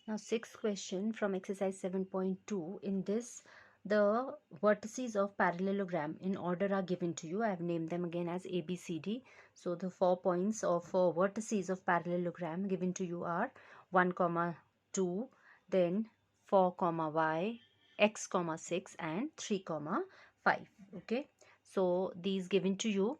Now, sixth question from exercise 7.2. In this, the vertices of parallelogram in order are given to you. I have named them again as A, B, C, D. So, the 4 points of vertices of parallelogram given to you are 1, 2, then 4, y, x, 6, and 3, 5. Okay. So, these given to you,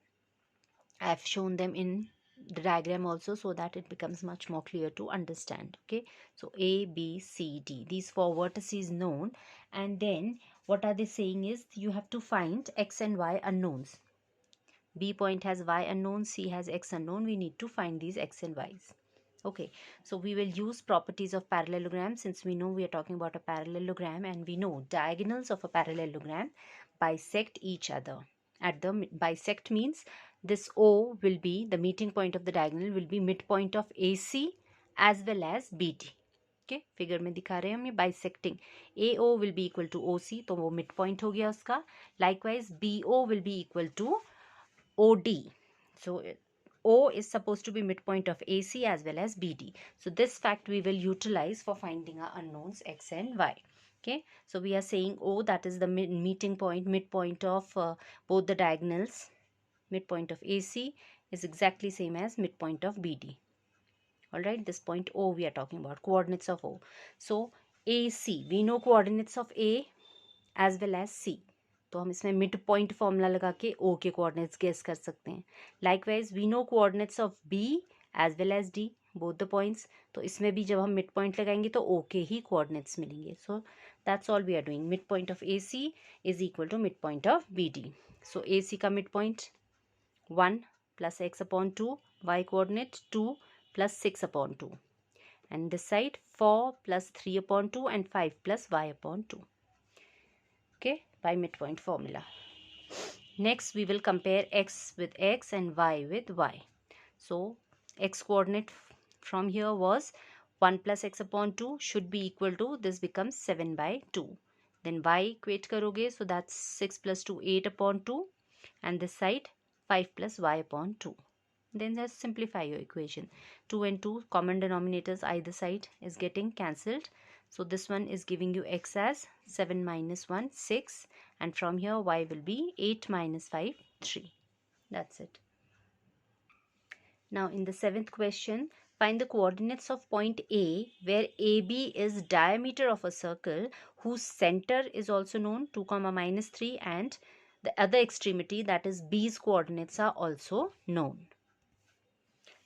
I have shown them in the diagram also so that it becomes much more clear to understand. Okay, so A, B, C, D, these 4 vertices known, and then what are they saying is you have to find x and y unknowns. B point has y unknown, C has x unknown. We need to find these x and y's. Okay, so we will use properties of parallelogram since we know we are talking about a parallelogram, and we know diagonals of a parallelogram bisect each other. At the bisect means this O will be the meeting point of the diagonal will be midpoint of AC as well as BD. Okay, figure में दिखा रहे हैं हम ये bisecting AO will be equal to OC, तो वो mid point हो गया उसका. Likewise BO will be equal to OD. So O is supposed to be midpoint of AC as well as BD. So this fact we will utilize for finding our unknowns x and y. Okay, so we are saying O, that is the meeting point, midpoint of both the diagonals. Midpoint of AC is exactly same as midpoint of BD. Alright, this point O we are talking about, coordinates of O. So AC, we know coordinates of A as well as C. तो हम इसमें mid point formula लगा के O के coordinates guess कर सकते हैं. Likewise we know coordinates of B as well as D, both the points. तो इसमें भी जब हम मिड पॉइंट लगाएंगे तो O के ही कोऑर्डिनेट्स मिलेंगे. So that's all we are doing. Midpoint of AC is equal to midpoint of BD. So AC का midpoint 1 plus x upon 2, y coordinate 2 plus 6 upon 2, and this side 4 plus 3 upon 2 and 5 plus y upon 2. Okay, by midpoint formula. Next we will compare x with x and y with y. So x coordinate from here was 1 plus x upon 2 should be equal to, this becomes 7 by 2. Then y equate karoge, so that's 6 plus 2, 8 upon 2, and this side 5 plus y upon 2. Then just simplify your equation. 2 and 2 common denominators either side is getting cancelled. So this one is giving you x as 7 minus 1, 6, and from here y will be 8 minus 5, 3. That's it. Now in the seventh question, find the coordinates of point A where AB is diameter of a circle whose center is also known, 2, minus 3, and the other extremity, that is B's coordinates, are also known.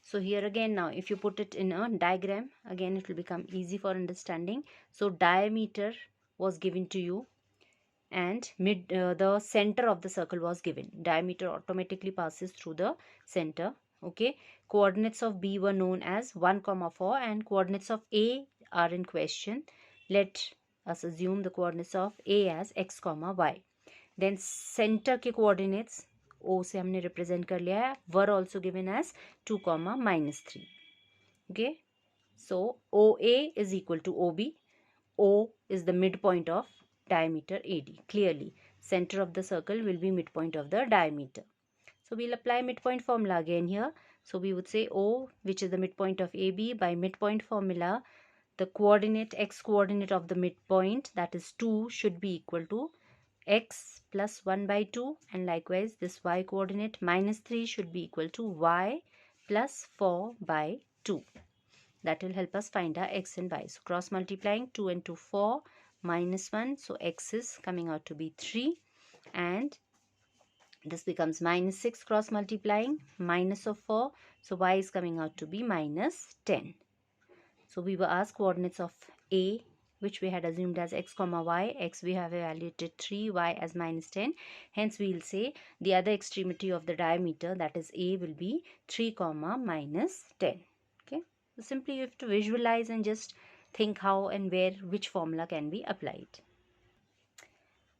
So here again, now if you put it in a diagram, again it will become easy for understanding. So diameter was given to you, and the center of the circle was given. Diameter automatically passes through the center. Okay, coordinates of B were known as 1, 4, and coordinates of A are in question. Let us assume the coordinates of A as x, y. Then center के coordinates O से हमने represent कर लिया है, were also given as 2, minus 3. Okay, so OA is equal to OB. O is the midpoint of diameter AD. Clearly, center of the circle will be midpoint of the diameter. So we'll apply midpoint formula again here. So we would say O, which is the midpoint of AB, by midpoint formula, the coordinate x coordinate of the midpoint, that is 2, should be equal to x plus 1 by 2, and likewise this y coordinate minus 3 should be equal to y plus 4 by 2. That will help us find our x and y. So cross multiplying 2 and 2, 4, minus 1, so x is coming out to be 3, and this becomes minus 6 cross multiplying, minus of 4, so y is coming out to be minus 10. So we were asked coordinates of A, which we had assumed as x, y. X we have evaluated 3, y as minus 10. Hence we will say the other extremity of the diameter, that is A, will be 3, minus 10. Okay. So simply you have to visualize and just think how and where which formula can be applied.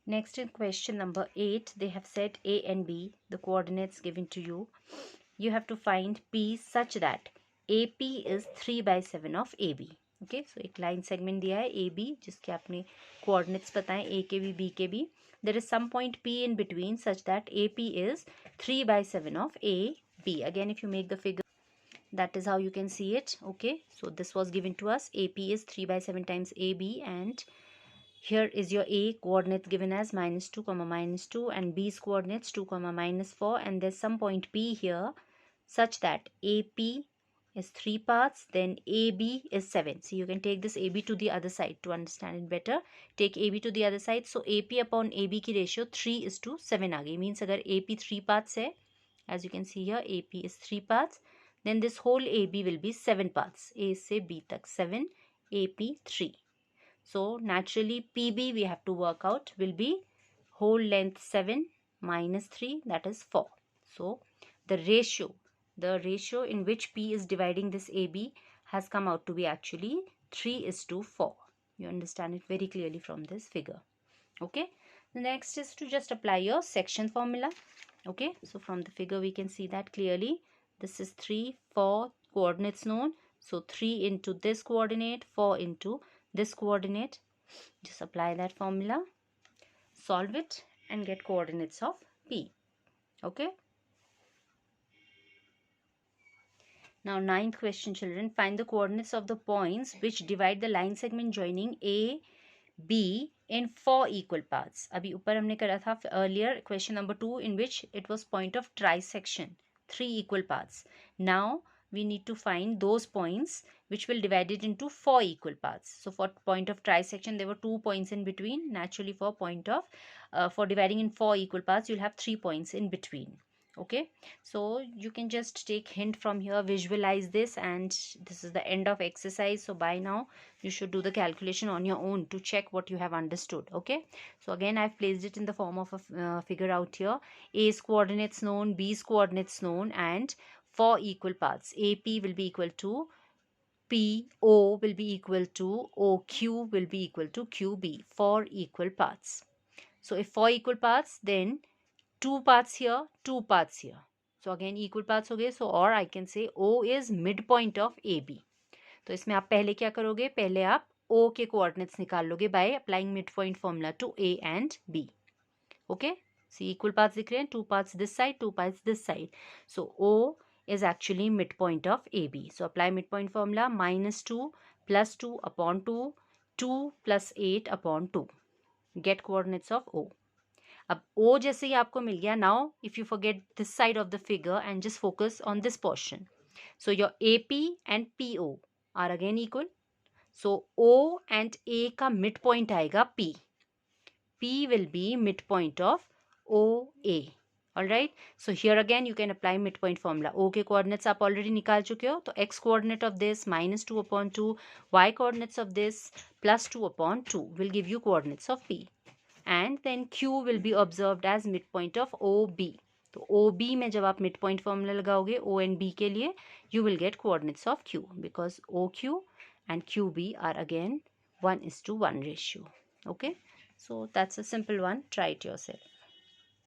Next, in question number 8, they have said A and B, the coordinates given to you. You have to find P such that AP is 3 by 7 of AB. Okay, so एक line segment दिया है AB जिसके आपने coordinates बताएं A के भी B के भी. There is some point P in between such that AP is 3 by 7 of AB. Again, if you make the figure, that is how you can see it. Okay, so this was given to us. AP is 3 by 7 times AB, and here is your A coordinate given as -2 comma -2, and B's coordinates 2 comma -4, and there's some point P here such that AP is 3 parts, then AB is 7. So you can take this AB to the other side to understand it better. Take AB to the other side. So AP upon AB की ratio 3:7 आ गई. Means अगर AP 3 parts है, as you can see here, AP is 3 parts, then this whole AB will be 7 parts. A से B तक 7, AP 3. So naturally PB we have to work out will be whole length 7 minus 3, that is 4. So the ratio in which P is dividing this AB has come out to be actually 3:4. You understand it very clearly from this figure. Okay. The next is to just apply your section formula. Okay. So from the figure we can see that clearly. This is 3, 4 coordinates known. So 3 into this coordinate, 4 into this coordinate. Just apply that formula, solve it, and get coordinates of P. Okay. Now 9th question, children. Find the coordinates of the points which divide the line segment joining A, B in 4 equal parts. अभी ऊपर हमने करा था earlier question number 2 in which it was point of trisection, 3 equal parts. Now we need to find those points which will divide it into 4 equal parts. So for point of trisection there were 2 points in between. Naturally for point of for dividing in 4 equal parts you'll have 3 points in between. Okay, so you can just take hint from here, visualize this, and this is the end of exercise. So by now you should do the calculation on your own to check what you have understood. Okay, so again I've placed it in the form of a figure out here. A's coordinates known, B's coordinates known, and 4 equal parts. AP will be equal to PO will be equal to OQ will be equal to QB. 4 equal parts. So if 4 equal parts, then 2 parts here, 2 parts here. So again equal parts हो गए. So or I can say O is midpoint of AB. तो इसमें आप पहले क्या करोगे, पहले आप O के coordinates निकाल लोगे by applying midpoint formula to A and B. Okay, see equal parts दिख रहे हैं, 2 parts this side, 2 parts this side. So O is actually midpoint of AB. So apply midpoint formula, -2 plus 2 upon 2, 2 plus 8 upon 2. Get coordinates of O. अब O जैसे ही आपको मिल गया, now if you forget this side of the figure and just focus on this portion. So your AP and PO are again equal. So O and A का midpoint आएगा P. P will be midpoint of OA. Alright. So here again you can apply midpoint formula. O के coordinates आप already निकाल चुके हो. तो X coordinate of this -2 upon 2. Y coordinates of this +2 upon 2 will give you coordinates of P. And then Q will be observed as midpoint of OB. तो OB में जब आप midpoint formula लगाओगे O and B के लिए, you will get coordinates of Q, because OQ and QB are again 1:1 ratio. Okay, so that's a simple one. Try it yourself.